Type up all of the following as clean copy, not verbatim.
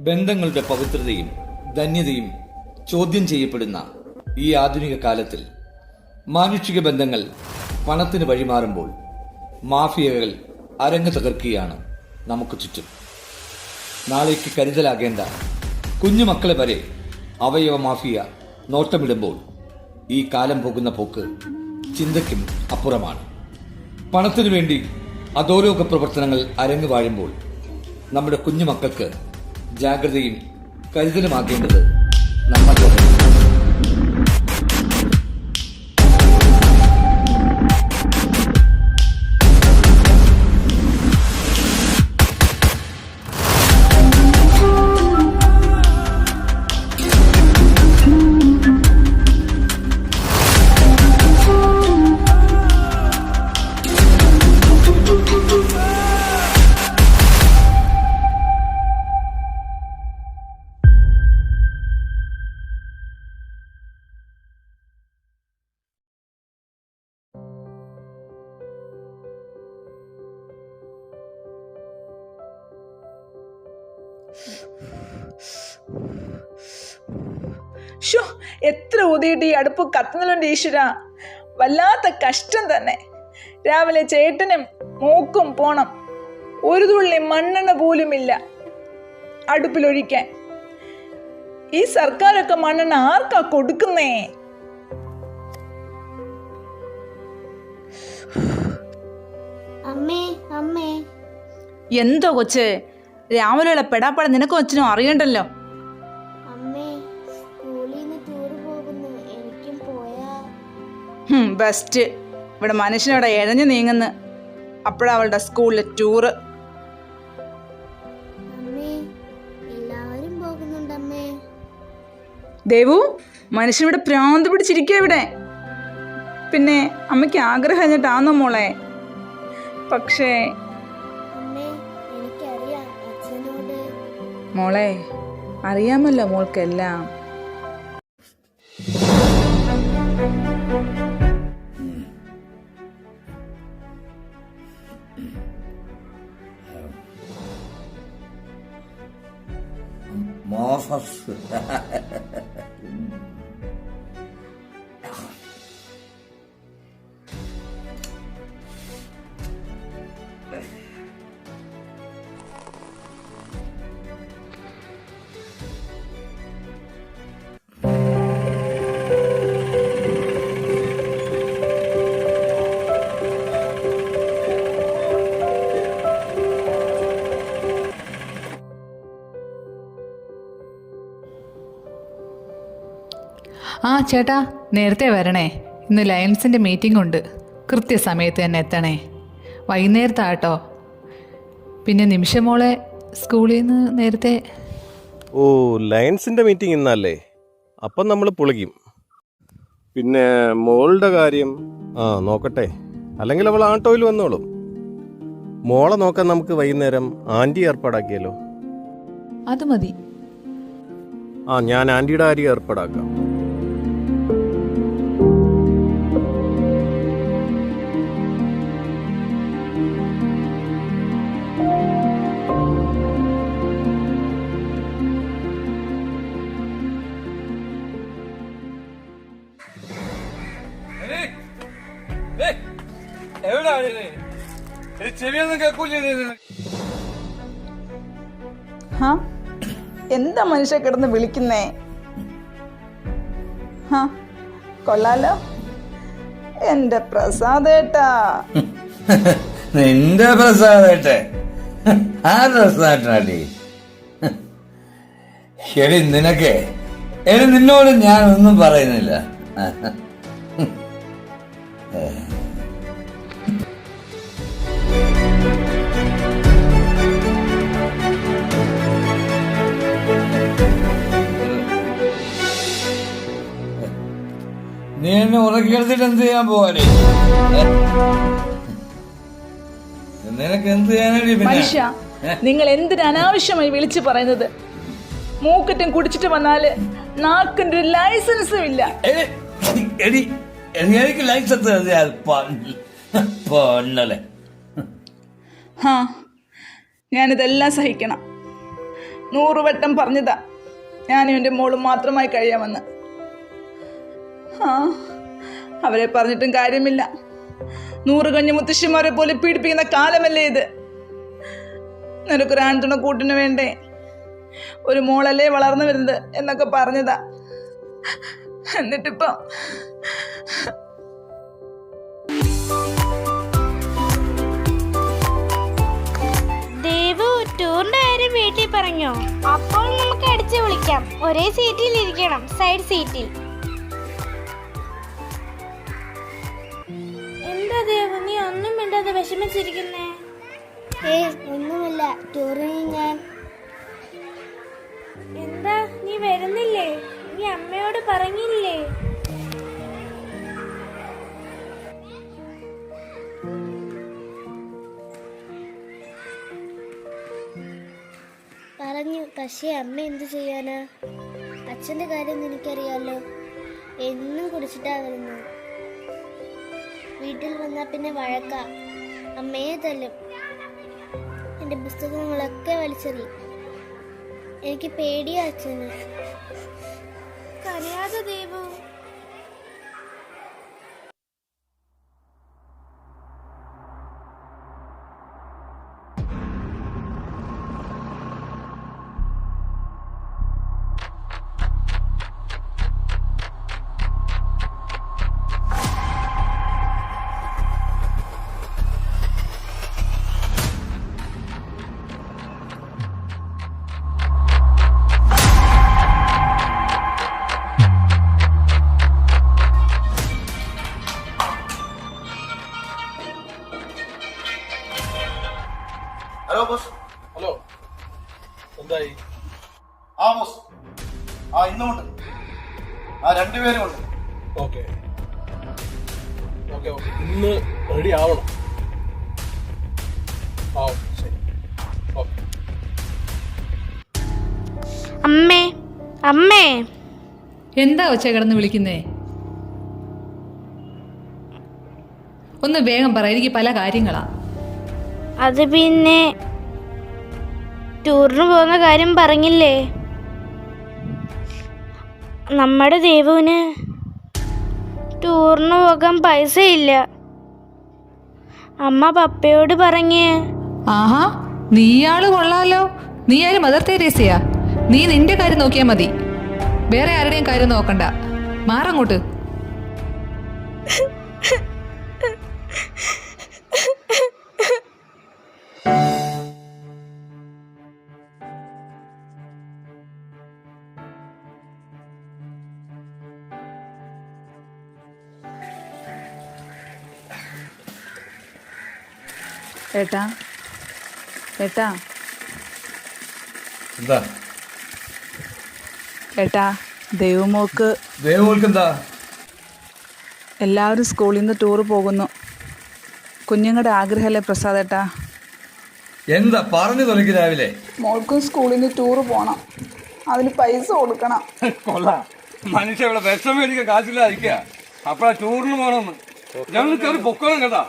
ബന്ധങ്ങളുടെ പവിത്രതയും ധന്യതയും ചോദ്യം ചെയ്യപ്പെടുന്ന ഈ ആധുനിക കാലത്തിൽ മാനുഷിക ബന്ധങ്ങൾ പണത്തിന് വഴിമാറുമ്പോൾ മാഫിയകൾ അരങ്ങ് തകർക്കുകയാണ് നമുക്ക് ചുറ്റും. നാളേക്ക് കരുതലാകേണ്ട കുഞ്ഞുമക്കളെ വരെ അവയവ മാഫിയ നോട്ടമിടുമ്പോൾ ഈ കാലം പോകുന്ന പോക്ക് ചിന്തയ്ക്കും അപ്പുറമാണ്. പണത്തിനു വേണ്ടി അധോലോക പ്രവർത്തനങ്ങൾ അരങ്ങ് വാഴുമ്പോൾ നമ്മുടെ കുഞ്ഞുമക്കൾക്ക് ജാഗ്രതയും കരുതലുമാകേണ്ടത് നമ്മൾ തന്നെ. എത്ര ഊതിയിട്ട് ഈ അടുപ്പ് കത്തുന്നുണ്ട് ഈശ്വര, വല്ലാത്ത കഷ്ടം തന്നെ. രാവിലെ ചേട്ടനും മൂക്കും പോണം, ഒരു തുള്ളി മണ്ണെണ്ണ പോലുമില്ല അടുപ്പിലൊഴിക്കാൻ. ഈ സർക്കാരൊക്കെ മണ്ണെണ്ണ ആർക്കാ കൊടുക്കുന്നേ? എന്തോ കൊച്ചേ, രാവിലെയുള്ള പെടാപ്പാട് നിനക്കും അച്ഛനും അറിയണ്ടല്ലോ. ബെസ്റ്റ്. ഇവിടെ മനുഷ്യനവിടെ എഴഞ്ഞു നീങ്ങുന്നു, അപ്പോഴവളുടെ സ്കൂളിലെ ടൂറ്. ദേവു, മനുഷ്യനിവിടെ പ്രാന്ത് പിടിച്ചിരിക്കുക ഇവിടെ. പിന്നെ അമ്മയ്ക്ക് ആഗ്രഹം കഴിഞ്ഞിട്ടാന്നോ മോളെ? പക്ഷേ മോളെ, അറിയാമല്ലോ മോൾക്കെല്ലാം. ആ ചേട്ടാ, നേരത്തെ വരണേ, ഇന്ന് ലയൺസിൻ്റെ മീറ്റിംഗ് ഉണ്ട്, കൃത്യസമയത്ത് തന്നെ എത്തണേ. വൈകുന്നേരത്താട്ടോ. പിന്നെ നിമിഷമോളെ സ്കൂളിൽ നിന്ന് നേരത്തെ. ഓ, ലയൺസിൻ്റെ മീറ്റിംഗ് ഇന്നല്ലേ? അപ്പം നമ്മൾ പൊളിക്കും. പിന്നെ മോളുടെ കാര്യം നോക്കട്ടെ, അല്ലെങ്കിൽ അവൾ ആട്ടോയിൽ വന്നോളും. മോളെ നോക്കാൻ നമുക്ക് വൈകുന്നേരം ആൻറ്റി ഏർപ്പാടാക്കിയല്ലോ. അത് മതി. ഞാൻ ആൻറ്റിയുടെ കാര്യം ഏർപ്പാടാക്കാം. എന്താ മനുഷ്യ കിടന്ന് വിളിക്കുന്നേ? കൊള്ളാലോ, എന്റെ പ്രസാദേട്ടാ. നിന്റെ പ്രസാദേട്ടെ? ആ പ്രസാദാടി ശരി. നിനക്കേ നിന്നോട് ഞാൻ ഒന്നും പറയുന്നില്ല. നീ എന്നെ ഉറക്കിയെടുത്തിട്ട് എന്ത് ചെയ്യാൻ പോവാനേ? നിനക്ക് എന്ത് ചെയ്യാനാടി? മനുഷ്യ, നിങ്ങൾ എന്തിന് അനാവശ്യമായി വിളിച്ചു പറയുന്നത്? മൂക്കറ്റും കുടിച്ചിട്ട് വന്നാല് നാക്കിന്റെ ഒരു ലൈസൻസും ഇല്ല. എനിക്ക് ലൈസൻസ് ഞാനിതെല്ലാം സഹിക്കണം. 100 വട്ടം പറഞ്ഞതാ ഞാനും എൻ്റെ മോളും മാത്രമായി കഴിയാമെന്ന്. അവരെ പറഞ്ഞിട്ടും കാര്യമില്ല. 100 കഞ്ഞി മുത്തശ്ശിമാരെ പോലെ പീഡിപ്പിക്കുന്ന കാലമല്ലേ ഇത്. നിനക്കൊരു ആൺതുണ കൂട്ടിന് വേണ്ടേ, ഒരു മോളല്ലേ വളർന്നു വരുന്നത് എന്നൊക്കെ പറഞ്ഞതാ. എന്നിട്ടിപ്പം ദേവു ടൂറിന്റെ കാര്യം വീട്ടിൽ പറഞ്ഞോ? അപ്പോൾ നമുക്ക് അടിച്ചു വിളിക്കാം. ഒരേ സീറ്റിൽ ഇരിക്കണം, സൈഡ് സീറ്റിൽ. എന്താ ദേവു, നീ ഒന്നും മിണ്ടാതെ വിഷമിച്ചിരിക്കുന്നേ? ഒന്നുമില്ല, ടൂറിന് ഞാൻ. എന്താ നീ വരുന്നില്ലേ? നീ അമ്മയോട് പറഞ്ഞില്ലേ? പറഞ്ഞു, പക്ഷേ അമ്മ എന്ത് ചെയ്യാനാ? അച്ഛൻ്റെ കാര്യം എനിക്കറിയാലോ, എന്നും കുടിച്ചിട്ടാ വരുന്നത്. വീട്ടിൽ വന്നാൽ പിന്നെ വഴക്ക, അമ്മയെ തല്ലും, എൻ്റെ പുസ്തകങ്ങളൊക്കെ വലിച്ചെറിയും. എനിക്ക് പേടിയാ അച്ഛന്. കരയാതെ ദേവു. Hello boss. ഹലോ, എന്തായി? ബോസ്, ഇന്നുമുണ്ട്. 2 പേരുമുണ്ട്. ഓക്കെ ഓക്കെ ഓക്കെ, ഇന്ന് റെഡി ആവണം. ശരി, ഓക്കെ. അമ്മേ, അമ്മേ. എന്താ ഒച്ച കിടന്ന് വിളിക്കുന്നേ? ഒന്ന് വേഗം പറ, എനിക്ക് പല കാര്യങ്ങളാ. അത് പിന്നെ ടൂറിന് പോകുന്ന കാര്യം പറഞ്ഞില്ലേ? നമ്മുടെ ദേവുവിന് ടൂറിന് പോകാൻ പൈസ ഇല്ല. അമ്മ പപ്പയോട് പറഞ്ഞ്. ആഹാ, നീയാള് കൊള്ളാലോ. നീ ആര്, മദർ തെരേസയാ? നീ നിന്റെ കാര്യം നോക്കിയാൽ മതി, വേറെ ആരുടെയും കാര്യം നോക്കണ്ട. മാറങ്ങോട്ട്. ഏട്ടാ, ഏട്ടാ, എന്താ ഏട്ടാ, ദേവുമോക്ക് എന്താ? എല്ലാവരും സ്കൂളിൽ നിന്ന് ടൂറ് പോകുന്നു. കുഞ്ഞുങ്ങളുടെ ആഗ്രഹമല്ലേ പ്രസാദ് ഏട്ടാ? എന്താ പറഞ്ഞു തുടങ്ങി രാവിലെ? മോൾക്കും സ്കൂളിൽ നിന്ന് ടൂറ് പോകണം, അതിന് പൈസ കൊടുക്കണം. കൊള്ളാം, മനുഷ്യ ഇവിടെ വിഷം മേടിക്കാൻ കാശില്ലാതിരിക്കുക. അപ്പഴാ ടൂറിന് പോകണമെന്ന് ഞങ്ങൾക്ക് ഒരു പൊക്കണം കേട്ടാ.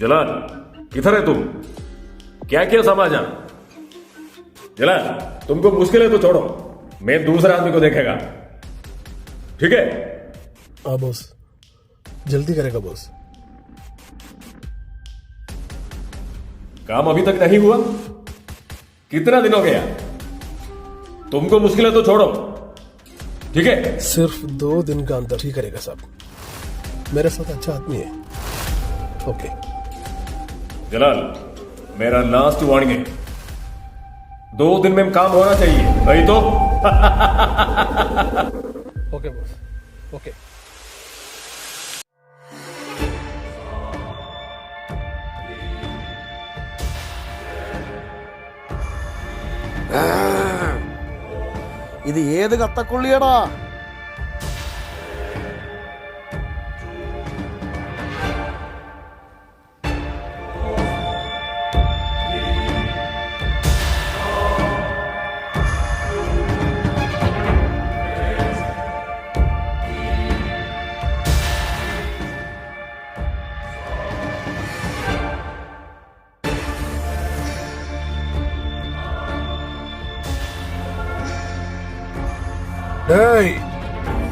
जलाल, किधर है तुम? क्या क्या समाचार? जलाल, तुमको मुश्किल है तो छोड़ो, मैं दूसरे आदमी को देखेगा, ठीक है? हाँ बॉस, जल्दी करेगा बॉस। काम अभी तक नहीं हुआ? कितना दिन हो गया? तुमको मुश्किल है तो छोड़ो, ठीक है? सिर्फ 2 दिन का अंदर ही करेगा साहब, मेरे साथ अच्छा आदमी है। ओके जलाल, मेरा लास्ट वार्निंग है, 2 दिन में काम होना चाहिए, नहीं तो ओके बॉस, ओके। ഇത് ഏത് കത്തക്കൊള്ളിയടാ?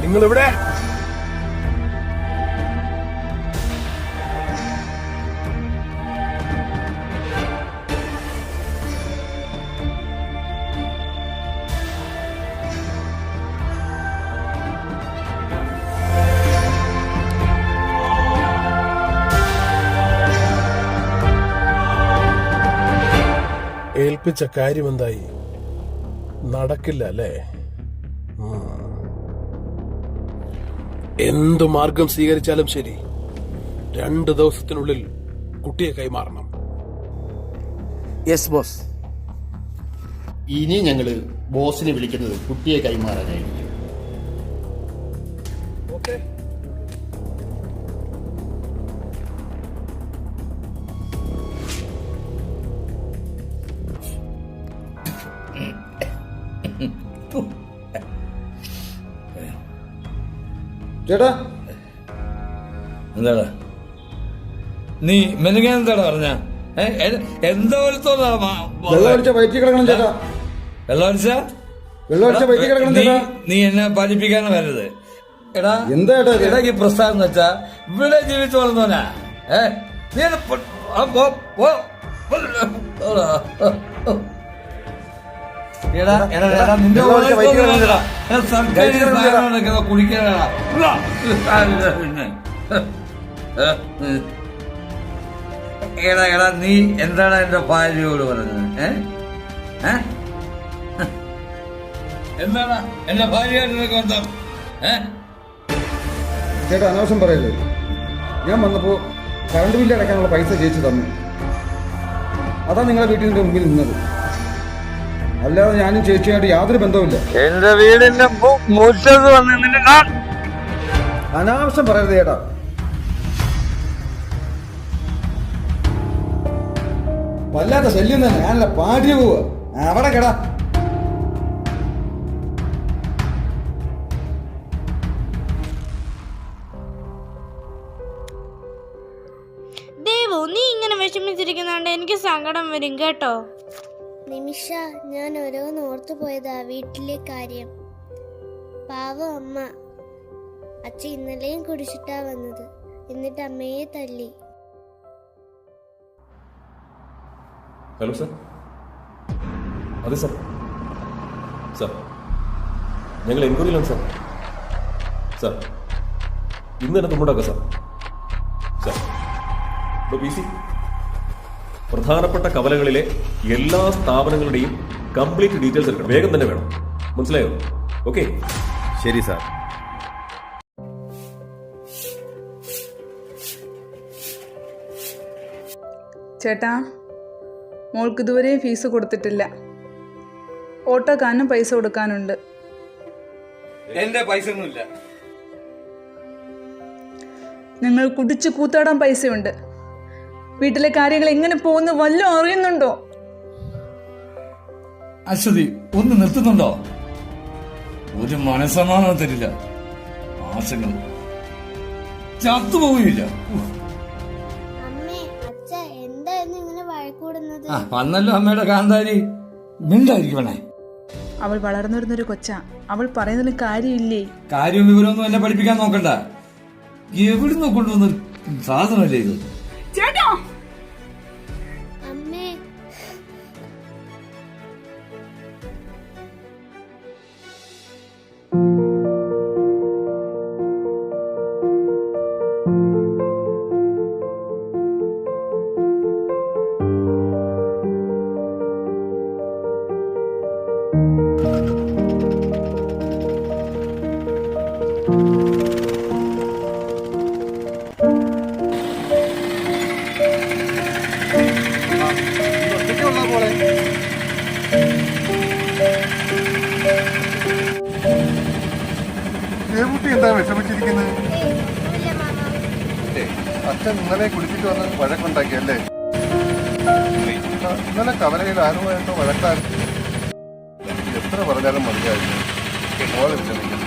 നിങ്ങൾ ഇവിടെ ഏൽപ്പിച്ച കാര്യമെന്തായി? നടക്കില്ല അല്ലേ? എന്തു മാർഗം സ്വീകരിച്ചാലും ശരി, 2 ദിവസത്തിനുള്ളിൽ കുട്ടിയെ കൈമാറണം. Yes boss. ഇനി ഞങ്ങള് ബോസിനെ വിളിക്കുന്നത് കുട്ടിയെ കൈമാറാനായിരിക്കും. ഓക്കെ. ചേട്ടാ എന്താടാ നീ മെനുങ്ങാൻ എന്താടാ പറഞ്ഞ എന്താ വെള്ളം അടിച്ച വയറ്റി കിടക്കണം ചേട്ടാ. വെള്ളം അടിച്ച വെള്ളം അടിച്ച വയറ്റി കിടക്കണം ചേട്ടാ. നീ എന്നെ പാലിപ്പിക്കാനാ വരരുത്. എടാ എന്താ ചേട്ടാ ഇത്? എടാ ഈ പ്രസ്ഥാനം എന്ന് വെച്ചാ ഇവിടെ ജീവിച്ചു വളർന്നവനാ. നീ എന്നെ എടാ എടാ എടാ നിന്റെ സർക്കാർ കുടിക്കാനാ. എടാ എടാ നീ എന്താണ് എന്റെ ഭാര്യയോട് പറഞ്ഞത്? എന്താണ് എന്റെ ഭാര്യയായിട്ട് ബന്ധം? ചേട്ടാ അനാവശ്യം പറയല്ലേ. ഞാൻ വന്നപ്പോ കറണ്ട് ബില്ല് അടയ്ക്കാനുള്ള പൈസ ചേച്ചി തന്നു. അതാ നിങ്ങളെ വീട്ടിന്റെ മുമ്പിൽ നിന്നത്. അല്ലാതെ ഞാനും ചേച്ചിയായിട്ട് യാതൊരു ബന്ധവുമില്ല. എന്റെ വീടിന്റെ മുറ്റത്ത് വന്ന് അനാവശ്യം പറയരുത് ചേട്ടാ. വല്ലാത്ത ശല്യം തന്നെ. ഞാനല്ല പാടി പോവാ. അവിടെ കേടാ. ദേവു, നീ ഇങ്ങനെ വിഷമിച്ചിരിക്കുന്നോണ്ട് എനിക്ക് സങ്കടം വരും കേട്ടോ. നിമിഷ, ഞാൻ ഓരോന്ന് ഓർത്തു പോയതാ വീട്ടിലെ കാര്യം. പാവം അമ്മ. അച്ഛൻ ഇന്നലെയും കുടിച്ചിട്ടാ വന്നത്. എന്നിട്ട് അമ്മയെ തല്ലി. Hello sir. അതെ സർ. സർ ഞങ്ങൾ എൻക്വയറിയിലാണ് സർ. സർ ഇന്ന് തന്നെ തുമ്മുണ്ടാക്കാം സർ. സർ പി സി പ്രധാനപ്പെട്ട കവലകളിലെ എല്ലാ സ്ഥാപനങ്ങളുടെയും കംപ്ലീറ്റ് ഡീറ്റെയിൽസ് എടുക്കണം. വേഗം തന്നെ വേണം. മനസ്സിലായോ? ഓക്കെ. ശരി സാർ. ചേട്ടാ, മോൾക്ക് ഇതുവരെയും ഫീസ് കൊടുത്തിട്ടില്ല. ഓട്ടോക്കാരനും പൈസ കൊടുക്കാനുണ്ട്. എന്റെ പൈസ ഒന്നുമില്ല. നിങ്ങൾ കുടിച്ചു കൂത്താടാൻ പൈസയുണ്ട്. വീട്ടിലെ കാര്യങ്ങൾ എങ്ങനെ പോകുന്നു വല്ലതും അറിയുന്നുണ്ടോ? അശ്വതി ഒന്ന് നിർത്തുന്നുണ്ടോ? ഒരു മനസ്സമാനം തരില്ല. ആശങ്ങൾ ചത്തുപോവുകയില്ല. അമ്മേ, അച്ഛ എന്തായിരുന്നു ഇങ്ങനെ വഴക്കൂടുന്നത്? വന്നല്ലോ അമ്മയുടെ കാന്താരി. മിണ്ടായിരിക്കണേ. അവൾ വളർന്നു വരുന്നൊരു കൊച്ചാ. അവൾ പറയുന്നതിൽ കാര്യമില്ലേ? കാര്യവും വിവരമൊന്നും എന്നെ പഠിപ്പിക്കാൻ നോക്കണ്ട. എവിടുന്ന് കൊണ്ടുവന്ന സാധനമല്ലേ ഇത്? ചേട്ടാ, അമ്മേ, എന്താ വിഷമിച്ചിരിക്കുന്നത്? ഒന്നുമില്ല മാമ. അച്ഛൻ ഇന്നലെ കുടിച്ചിട്ട് വന്ന് വഴക്കുണ്ടാക്കിയല്ലേ? ഇന്നലെ കവലയിൽ ആരുമായിട്ടോ വഴക്കായിരുന്നു. എത്ര പറഞ്ഞാലും മതിയായിരുന്നു. മോളെ വിഷമിക്കുന്നു.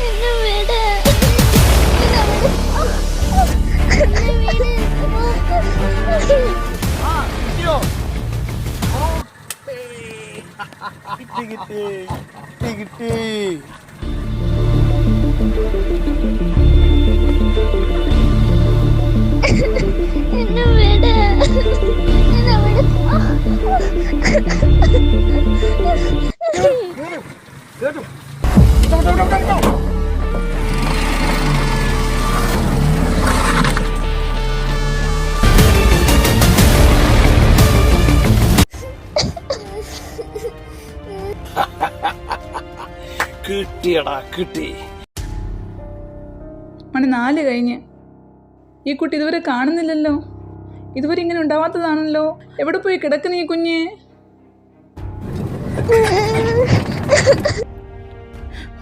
എന്നെ വിട്. എന്നെ വിട്. എന്നെ വിട്. എന്നെ വിട്. കിട്ടിയടാ, കിട്ടി. മണി 4 കഴിഞ്ഞ്. ഈ കുട്ടി ഇതുവരെ കാണുന്നില്ലല്ലോ. ഇതുവരെ ഇങ്ങനെ ഉണ്ടാവാത്തതാണല്ലോ. എവിടെ പോയി കിടക്കുന്ന ഈ കുഞ്ഞ്?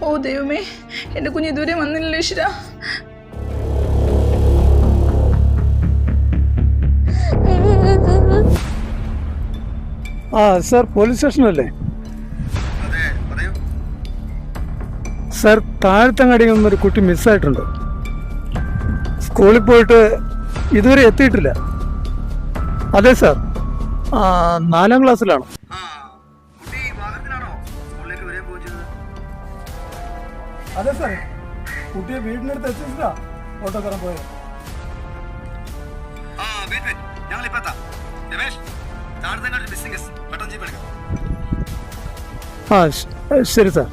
ഓ ദൈവമേ, എൻ്റെ കുഞ്ഞ് ഇതുവരെ വന്നില്ലല്ലോ ഈശ്വര. സാർ, പോലീസ് സ്റ്റേഷനല്ലേ? സാർ, താഴത്തങ്ങാടിയിൽ നിന്നൊരു കുട്ടി മിസ്സായിട്ടുണ്ട്. സ്കൂളിൽ പോയിട്ട് ഇതുവരെ എത്തിയിട്ടില്ല. അതെ സാർ, 4ാം ക്ലാസ്സിലാണ്. അതെ സാർ, കുട്ടിയെ വീടിനടുത്ത് എത്തിച്ചിട്ടാ ഓട്ടോക്കാരൻ പോയത്. ശരി സാർ.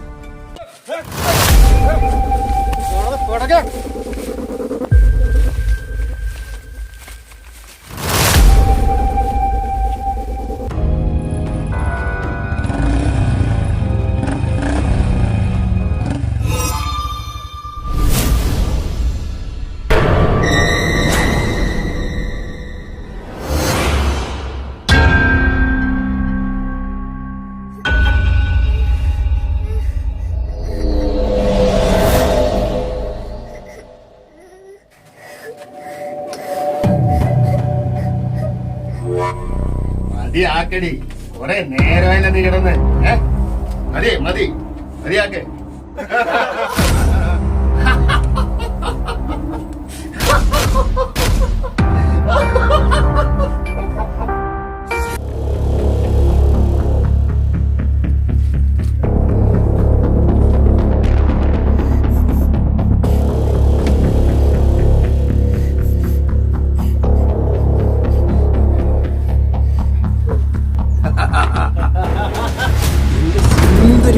മതി ആക്കടി, കൊറേ നേരമല്ല നീ കിടന്ന്. മതി മതി മതിയാക്കെ.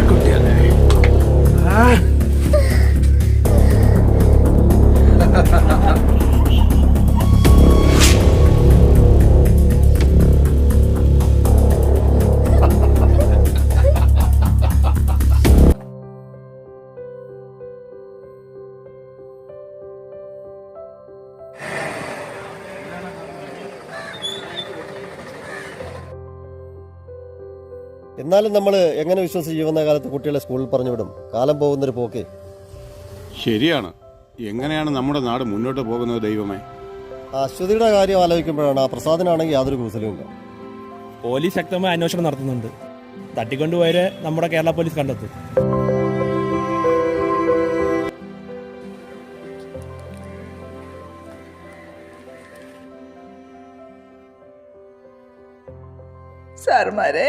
കുട്ടിയല്ലേ? എന്നാലും നമ്മൾ എങ്ങനെ വിശ്വസിച്ച് ജീവന കാലത്ത് കുട്ടികളെ സ്കൂളിൽ പറഞ്ഞു വിടും? കാലം പോകുന്നൊരു പോക്കേ. ശരിയാണ്. എങ്ങനെയാണ് നമ്മുടെ നാട് മുന്നോട്ട് പോകുന്നത് ദൈവമേ? അശ്വതിയുടെ കാര്യം ആലോചിക്കുമ്പോഴാണ്. ആ പ്രസാദിനാണെങ്കിൽ യാതൊരു കൂസലുമില്ല. പോലീസ് ശക്തമായ അന്വേഷണം നടത്തുന്നുണ്ട്. തട്ടിക്കൊണ്ടുപോയവരെ നമ്മുടെ കേരള പോലീസ് കണ്ടെത്തും. സാറുമാരെ,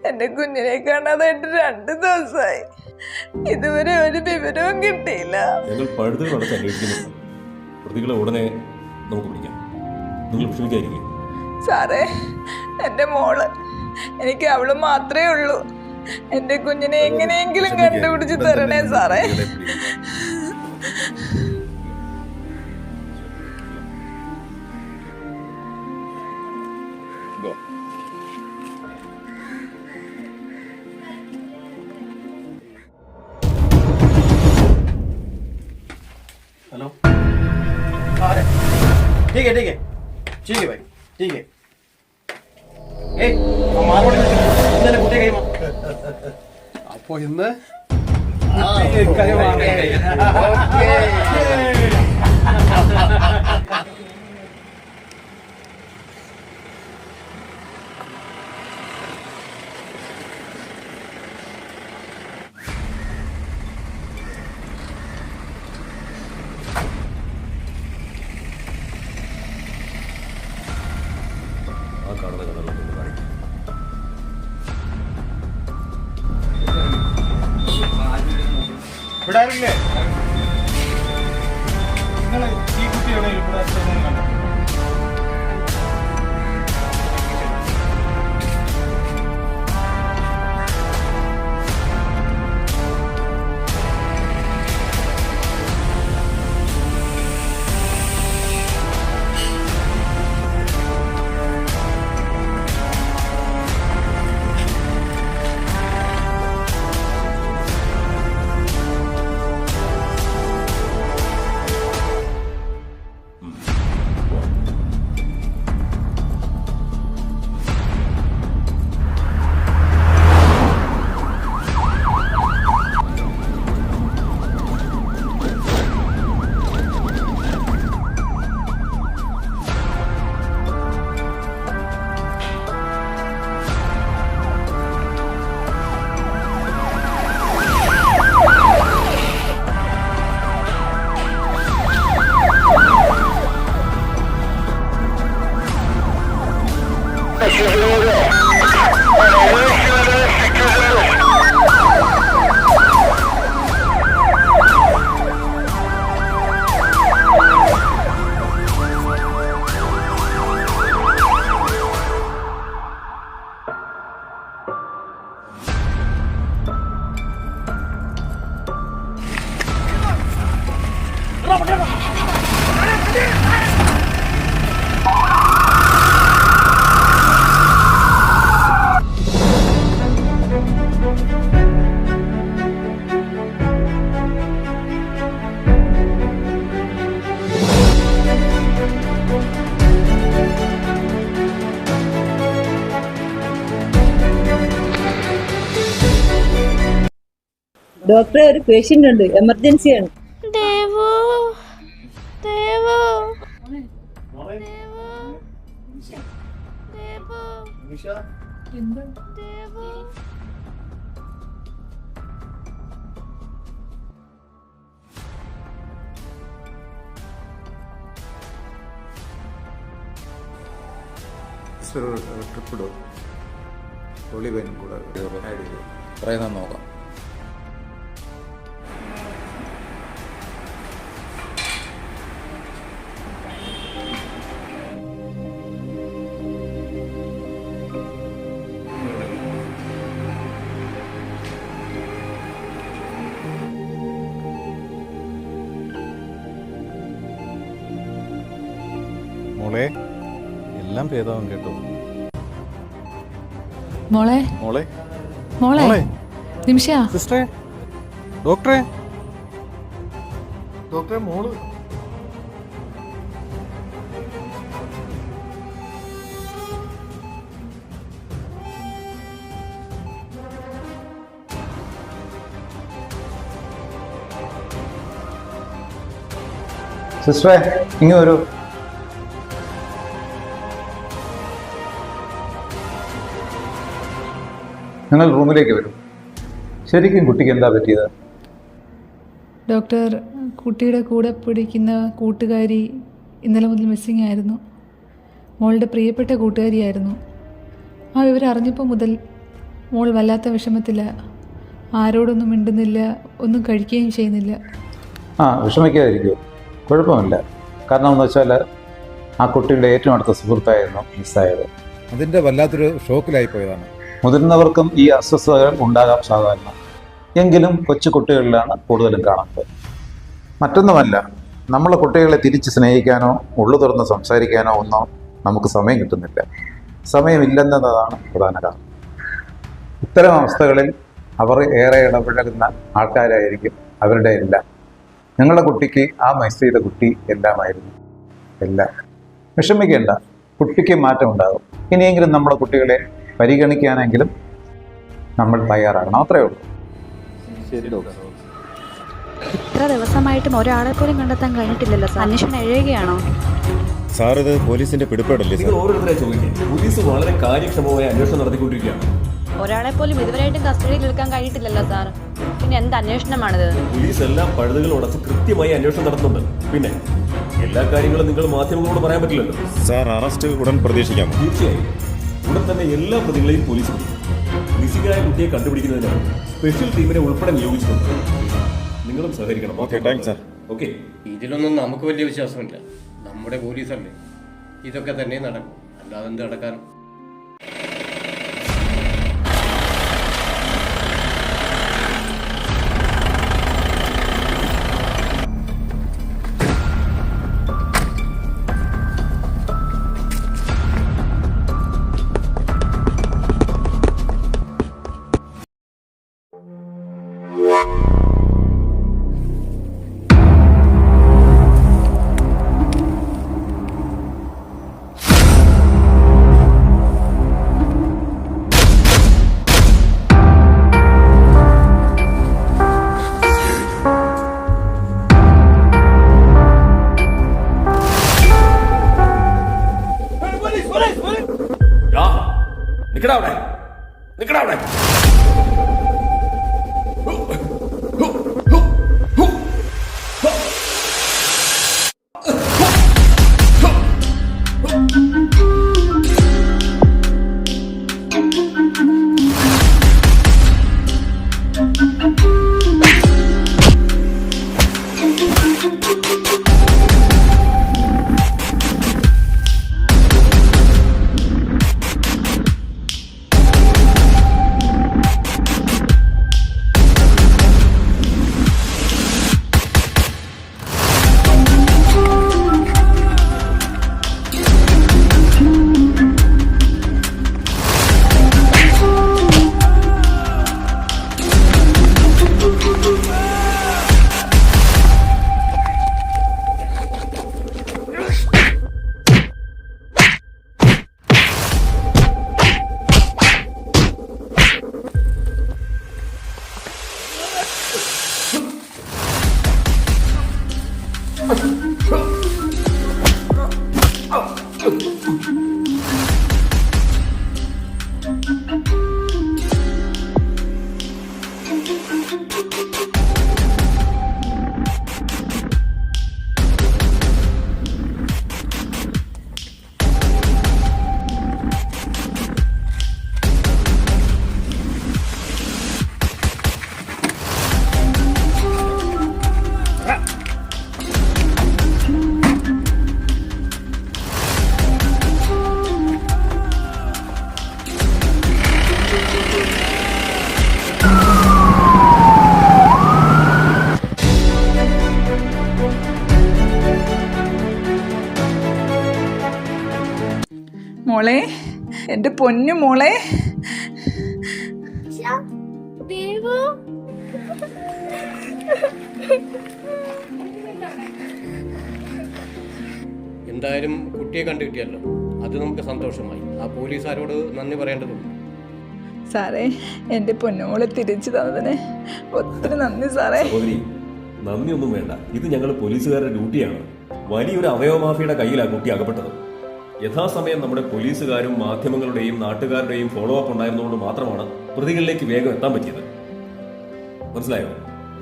എൻ്റെ കുഞ്ഞിനെ കാണാതായിട്ട് 2 ദിവസമായി. ഇതുവരെ ഒരു വിവരവും കിട്ടിയില്ല. ഞങ്ങൾ പഴുതുകൾ അടച്ച് അന്വേഷിക്കുന്നുണ്ട്. പ്രതികളെ ഉടനെ നമുക്ക് പിടിക്കാം. നിങ്ങൾ വിഷമിക്കാതിരിക്കും. സാറേ, എൻ്റെ മോള്, എനിക്ക് അവള് മാത്രമേ ഉള്ളൂ. എൻ്റെ കുഞ്ഞിനെ എങ്ങനെയെങ്കിലും കണ്ടുപിടിച്ച് തരണേ സാറേ. हेलो, ठीक है ठीक है ठीक है भाई, ठीक है. അപ്പോ ഇന്ന് ആ കാണുന്ന കഥകളൊക്കെ ഒന്ന് കാണിക്കും. ഇവിടെ ആരില്ലേ? നിങ്ങൾ ഈ കുട്ടി എവിടെയെങ്കിലും ഇവിടെ അടുത്തെവിടെയെങ്കിലും കണ്ടോ? ഡോക്ടറെ, ഒരു പേഷ്യന്റ് ഉണ്ട്, എമർജൻസിയാണ്. ദേവു, ദേവു, ദേവു. ട്രിപ്പ് ഇടും, ഒളിവനും കൂടെ ആഡ് ചെയ്തു പറയുന്നത് നോക്കാം. മോളെ, എല്ലാം ഭേദമാവും കേട്ടോ. മോളെ മോളെ മോളെ നിമിഷ, സിസ്റ്ററെ, ഡോക്ടറെ, ഡോക്ടറെ, മോള്. സിസ്റ്ററെ, ഇങ്ങനെ ഒരു നിങ്ങൾ റൂമിലേക്ക് വരും. ശരിക്കും കുട്ടിക്ക് എന്താ പറ്റിയത്? ഡോക്ടർ, കുട്ടിയുടെ കൂടെ പിടിക്കുന്ന കൂട്ടുകാരി ഇന്നലെ മുതൽ മിസ്സിംഗ് ആയിരുന്നു. മോളുടെ പ്രിയപ്പെട്ട കൂട്ടുകാരിയായിരുന്നു. ആ വിവരം അറിഞ്ഞപ്പോൾ മുതൽ മോൾ വല്ലാത്ത വിഷമത്തില്ല. ആരോടൊന്നും മിണ്ടുന്നില്ല, ഒന്നും കഴിക്കുകയും ചെയ്യുന്നില്ല. വിഷമിക്കാതിരിക്കുമോ? കുഴപ്പമില്ല. കാരണം എന്ന് വെച്ചാൽ ആ കുട്ടിയുടെ ഏറ്റവും അടുത്ത സുഹൃത്തായിരുന്നു മിസ്സായത്. അതിൻ്റെ വല്ലാത്തൊരു ഷോക്കിലായി പോയതാണ്. മുതിർന്നവർക്കും ഈ അസ്വസ്ഥതകൾ ഉണ്ടാകാം സാധാരണ, എങ്കിലും കൊച്ചു കുട്ടികളിലാണ് കൂടുതലും കാണുന്നത്. മറ്റൊന്നുമല്ല, നമ്മളെ കുട്ടികളെ തിരിച്ച് സ്നേഹിക്കാനോ ഉള്ളു തുറന്ന് സംസാരിക്കാനോ ഒന്നോ നമുക്ക് സമയം കിട്ടുന്നില്ല. സമയമില്ലെന്നതാണ് പ്രധാന കാരണം. ഇത്തരം അവസ്ഥകളിൽ അവർ ഏറെ ഇടപഴകുന്ന ആൾക്കാരായിരിക്കും അവരുടെ എല്ലാം. ഞങ്ങളുടെ കുട്ടിക്ക് ആ മിസ് ചെയ്ത കുട്ടി എല്ലാമായിരുന്നു. എല്ലാം. വിഷമിക്കേണ്ട, കുട്ടിക്ക് മാറ്റം ഉണ്ടാകും. ഇനിയെങ്കിലും നമ്മുടെ കുട്ടികളെ പരിഗണിക്കാനെങ്കിലും നമ്മൾ തയ്യാറാകണം. അത്രയേ ഉള്ളൂ. ശരി ഡോക്ടർ. ഇത്ര ദിവസമായിട്ടും ഒരാളെ പോലും കണ്ടെത്താൻ കഴിഞ്ഞിട്ടില്ലല്ലോ സാർ. അന്വേഷണം എഴുതുകയാണോ സാർ? ഇത് പോലീസിന്റെ പിടിപാടല്ലേ? നിങ്ങൾ ഓരോരുത്തരെ ചോദിക്കും. പോലീസ് വളരെ കാര്യക്ഷമമായ അന്വേഷണം നടത്തിക്കൊണ്ടിരിക്കുകയാണ്. ഒരാളെ പോലും ഇതുവരെയായിട്ടും കസ്റ്റഡിയിൽ എടുക്കാൻ കഴിഞ്ഞിട്ടില്ലല്ലോ സാർ. പിന്നെ എന്ത് അന്വേഷണമാണിത്? പോലീസ് എല്ലാ പഴുതുകൾ ഉടച്ച് കൃത്യമായി അന്വേഷണം നടത്തുന്നുണ്ട്. പിന്നെ എല്ലാ കാര്യങ്ങളും നിങ്ങൾ മാധ്യമങ്ങളോട് പറയാൻ പറ്റില്ലല്ലോ. സാർ, അറസ്റ്റ് ഉടൻ പ്രതീക്ഷിക്കാം. തീർച്ചയായും ഉടൻ തന്നെ എല്ലാ പ്രതികളെയും പോലീസ് പിടിക്കും. മിസ്സിംഗായ കുട്ടിയെ കണ്ടുപിടിക്കുന്നതിനാണ് സ്പെഷ്യൽ ടീമിനെ ഉൾപ്പെടെ നിയോഗിച്ചിട്ടുണ്ട്. നിങ്ങളും സഹകരിക്കണം. Okay, thanks sir. ഓക്കെ. ഇതിലൊന്നും നമുക്ക് വലിയ വിശ്വാസമില്ല. നമ്മുടെ പോലീസല്ലേ, ഇതൊക്കെ തന്നെ നടക്കും. അല്ലാതെ എന്ത് നടക്കാൻ? നിക്കടാ അവിടെ. മോളെ, എൻ്റെ പൊന്നു മോളെ. ദേവു, എന്തായാലും കുട്ടിയെ കണ്ടു കിട്ടിയല്ലോ, അത് നമുക്ക് സന്തോഷമായി. ആ പോലീസുകാരോട് നന്ദി പറയേണ്ടതുണ്ട്. സാറേ, എൻ്റെ പൊന്നുമോളെ തിരിച്ചു തന്നതിന് ഒത്തിരി നന്ദി സാറേ. നന്ദിയൊന്നും വേണ്ട. ഇത് ഞങ്ങൾ പോലീസുകാരുടെ ഡ്യൂട്ടിയാണ്. വലിയൊരു അവയവ മാഫിയുടെ കയ്യിലാണ് കുട്ടി അകപ്പെട്ടത്. യഥാസമയം നമ്മുടെ പോലീസുകാരും മാധ്യമങ്ങളുടെയും നാട്ടുകാരുടെയും ഫോളോ അപ്പ് ഉണ്ടായിരുന്നുകൊണ്ട് മാത്രമാണ് പ്രതികളിലേക്ക് വേഗം എത്താൻ പറ്റിയത്. മനസ്സിലായോ?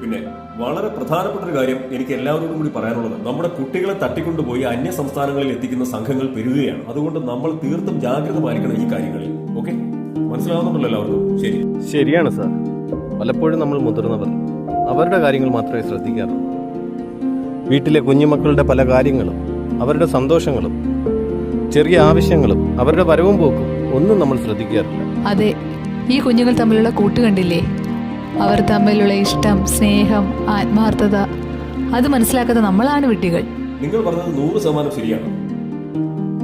പിന്നെ വളരെ പ്രധാനപ്പെട്ട ഒരു കാര്യം എനിക്ക് എല്ലാവരോടും കൂടി പറയാനുള്ളത്, നമ്മുടെ കുട്ടികളെ തട്ടിക്കൊണ്ടുപോയി അന്യ സംസ്ഥാനങ്ങളിൽ എത്തിക്കുന്ന സംഘങ്ങൾ പെരുകുകയാണ്. അതുകൊണ്ട് നമ്മൾ തീർത്തും ജാഗ്രത പാലിക്കണം ഈ കാര്യങ്ങളിൽ. ഓക്കെ? മനസ്സിലാവുന്നുണ്ടല്ലോ എല്ലാവർക്കും. ശരി. ശരിയാണ് സാർ. പലപ്പോഴും നമ്മൾ മുതിർന്നവർ അവരുടെ കാര്യങ്ങൾ മാത്രമേ ശ്രദ്ധിക്കാറുള്ളൂ. വീട്ടിലെ കുഞ്ഞുമക്കളുടെ പല കാര്യങ്ങളും, അവരുടെ സന്തോഷങ്ങളും ചെറിയ ആവശ്യങ്ങളും അവരുടെ വരവും പോക്കും ഒന്നും നമ്മൾ ശ്രദ്ധിക്കാറില്ല. അതെ, ഈ കുഞ്ഞുങ്ങൾ തമ്മിലുള്ള കൂട്ട് കണ്ടില്ലേ? അവർ തമ്മിലുള്ള ഇഷ്ടം, സ്നേഹം, ആത്മാർത്ഥത അത് മനസ്സിലാക്കാത്ത നമ്മളാണ് വിഡ്ഢികൾ. നിങ്ങൾ പറഞ്ഞത് 100% ശരിയാണ്.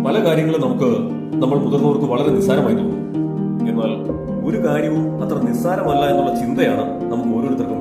പല കാര്യങ്ങളും നമ്മൾ മുതിർന്നവർക്ക് വളരെ നിസ്സാരമായി തോന്നും. എന്നാൽ ഒരു കാര്യവും അത്ര നിസ്സാരമല്ല എന്നുള്ള ചിന്തയാണ് നമുക്ക് ഓരോരുത്തർക്കും